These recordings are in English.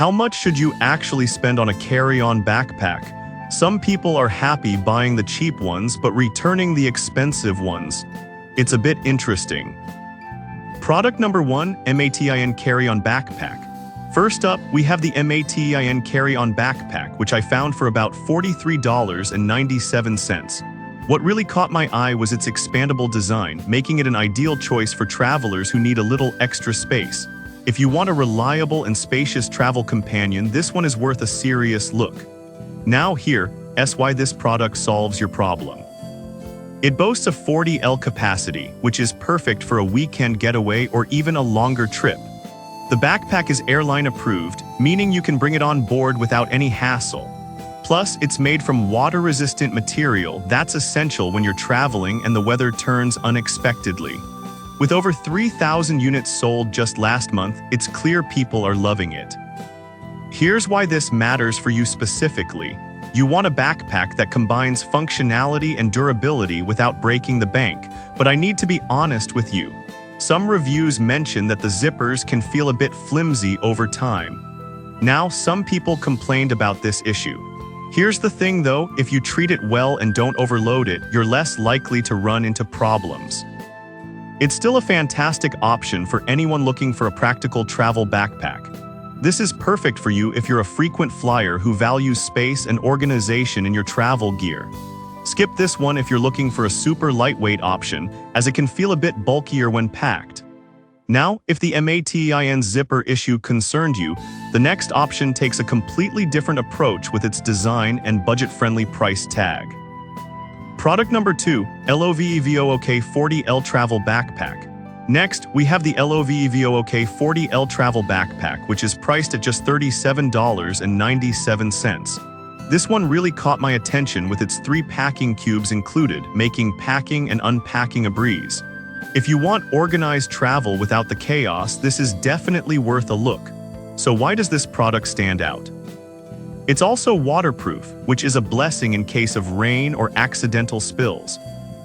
how much should you actually spend on a carry-on backpack? Some people are happy buying the cheap ones but returning the expensive ones. It's a bit interesting. Product number 1, MATIN Carry-On Backpack. First up, we have the MATIN Carry-On Backpack, which I found for about $43.97. What really caught my eye was its expandable design, making it an ideal choice for travelers who need a little extra space. If you want a reliable and spacious travel companion, this one is worth a serious look. Now here's why this product solves your problem. It boasts a 40L capacity, which is perfect for a weekend getaway or even a longer trip. The backpack is airline approved, meaning you can bring it on board without any hassle. Plus, it's made from water-resistant material that's essential when you're traveling and the weather turns unexpectedly. With over 3,000 units sold just last month, it's clear people are loving it. Here's why this matters for you specifically. You want a backpack that combines functionality and durability without breaking the bank, but I need to be honest with you. Some reviews mention that the zippers can feel a bit flimsy over time. Now, some people complained about this issue. Here's the thing though, if you treat it well and don't overload it, you're less likely to run into problems. It's still a fantastic option for anyone looking for a practical travel backpack. This is perfect for you if you're a frequent flyer who values space and organization in your travel gear. Skip this one if you're looking for a super lightweight option, as it can feel a bit bulkier when packed. Now, if the MATIN zipper issue concerned you, the next option takes a completely different approach with its design and budget-friendly price tag. Product number 2, LOVEVOOK 40L Travel Backpack. Next, we have the LOVEVOOK 40L Travel Backpack, which is priced at just $37.97. This one really caught my attention with its 3 packing cubes included, making packing and unpacking a breeze. If you want organized travel without the chaos, this is definitely worth a look. So why does this product stand out? It's also waterproof, which is a blessing in case of rain or accidental spills.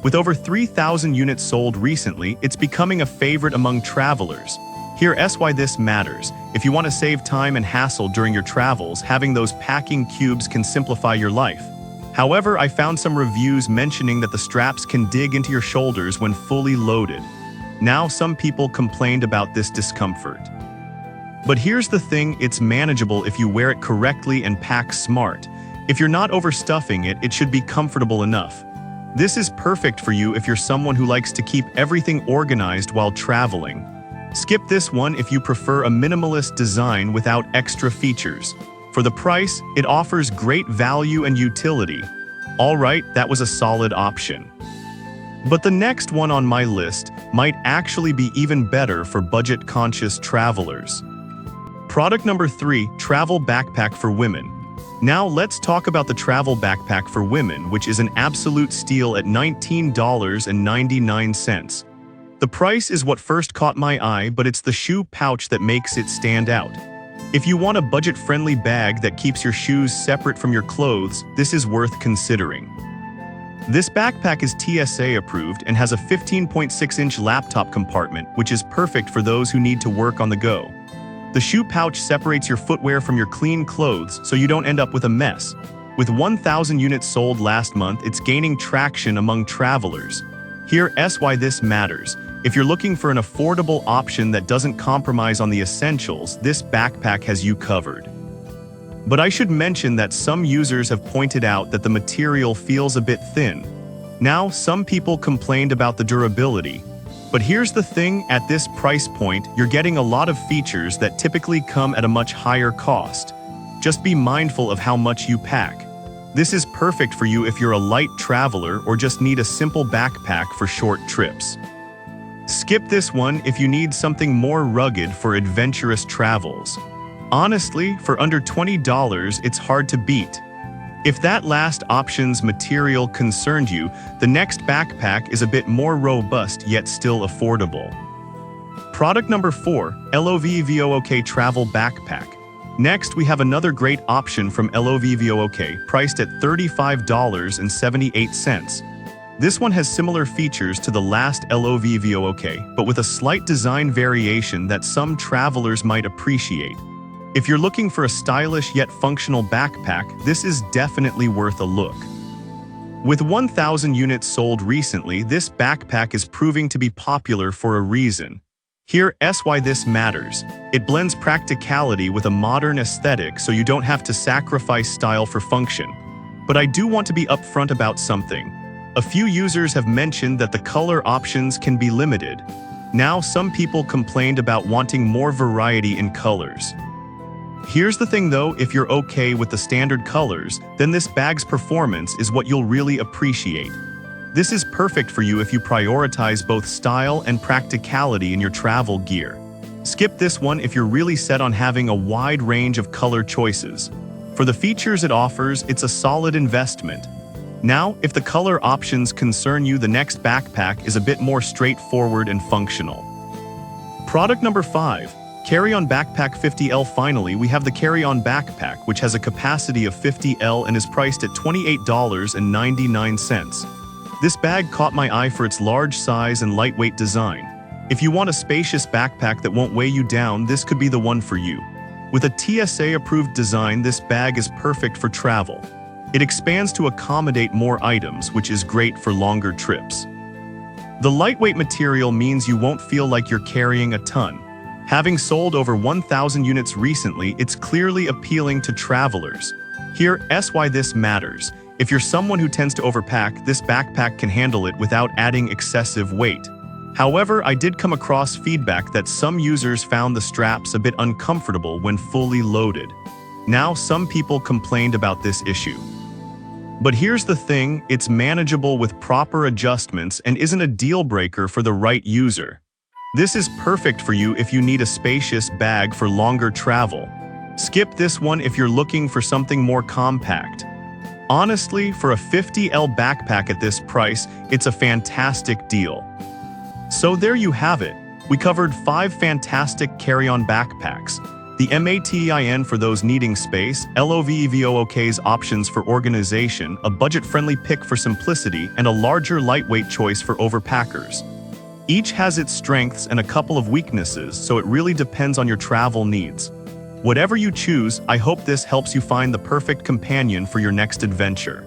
With over 3,000 units sold recently, it's becoming a favorite among travelers. Here's why this matters. If you want to save time and hassle during your travels, having those packing cubes can simplify your life. However, I found some reviews mentioning that the straps can dig into your shoulders when fully loaded. Now, some people complained about this discomfort. But here's the thing, it's manageable if you wear it correctly and pack smart. If you're not overstuffing it, it should be comfortable enough. This is perfect for you if you're someone who likes to keep everything organized while traveling. Skip this one if you prefer a minimalist design without extra features. For the price, it offers great value and utility. Alright, that was a solid option. But the next one on my list might actually be even better for budget-conscious travelers. Product number 3, Travel Backpack for Women. Now let's talk about the travel backpack for women, which is an absolute steal at $19.99. The price is what first caught my eye, but it's the shoe pouch that makes it stand out. If you want a budget-friendly bag that keeps your shoes separate from your clothes, this is worth considering. This backpack is TSA approved and has a 15.6-inch laptop compartment, which is perfect for those who need to work on the go. The shoe pouch separates your footwear from your clean clothes so you don't end up with a mess. With 1,000 units sold last month, it's gaining traction among travelers. Here's why this matters. If you're looking for an affordable option that doesn't compromise on the essentials, this backpack has you covered. But I should mention that some users have pointed out that the material feels a bit thin. Now, some people complained about the durability. But here's the thing, at this price point, you're getting a lot of features that typically come at a much higher cost. Just be mindful of how much you pack. This is perfect for you if you're a light traveler or just need a simple backpack for short trips. Skip this one if you need something more rugged for adventurous travels. Honestly, for under $20, it's hard to beat. If that last option's material concerned you, the next backpack is a bit more robust yet still affordable. Product number 4, LOVEVOOK Travel Backpack. Next, we have another great option from LOVEVOOK, priced at $35.78. This one has similar features to the last LOVEVOOK, but with a slight design variation that some travelers might appreciate. If you're looking for a stylish yet functional backpack, this is definitely worth a look. With 1,000 units sold recently, this backpack is proving to be popular for a reason. Here's why this matters. It blends practicality with a modern aesthetic, so you don't have to sacrifice style for function. But I do want to be upfront about something. A few users have mentioned that the color options can be limited. Now, some people complained about wanting more variety in colors. Here's the thing though, if you're okay with the standard colors, then this bag's performance is what you'll really appreciate. This is perfect for you if you prioritize both style and practicality in your travel gear. Skip this one if you're really set on having a wide range of color choices. For the features it offers, it's a solid investment. Now, if the color options concern you, the next backpack is a bit more straightforward and functional. Product number 5. Carry-on backpack 50L. Finally, we have the carry-on backpack, which has a capacity of 50L and is priced at $28.99. This bag caught my eye for its large size and lightweight design. If you want a spacious backpack that won't weigh you down, this could be the one for you. With a TSA-approved design, this bag is perfect for travel. It expands to accommodate more items, which is great for longer trips. The lightweight material means you won't feel like you're carrying a ton. Having sold over 1,000 units recently, it's clearly appealing to travelers. Here's why this matters. If you're someone who tends to overpack, this backpack can handle it without adding excessive weight. However, I did come across feedback that some users found the straps a bit uncomfortable when fully loaded. Now, some people complained about this issue. But here's the thing, it's manageable with proper adjustments and isn't a deal breaker for the right user. This is perfect for you if you need a spacious bag for longer travel. Skip this one if you're looking for something more compact. Honestly, for a 50L backpack at this price, it's a fantastic deal. So there you have it. We covered 5 fantastic carry-on backpacks. The MATIN for those needing space, LOVEVOOK's options for organization, a budget-friendly pick for simplicity, and a larger lightweight choice for overpackers. Each has its strengths and a couple of weaknesses, so it really depends on your travel needs. Whatever you choose, I hope this helps you find the perfect companion for your next adventure.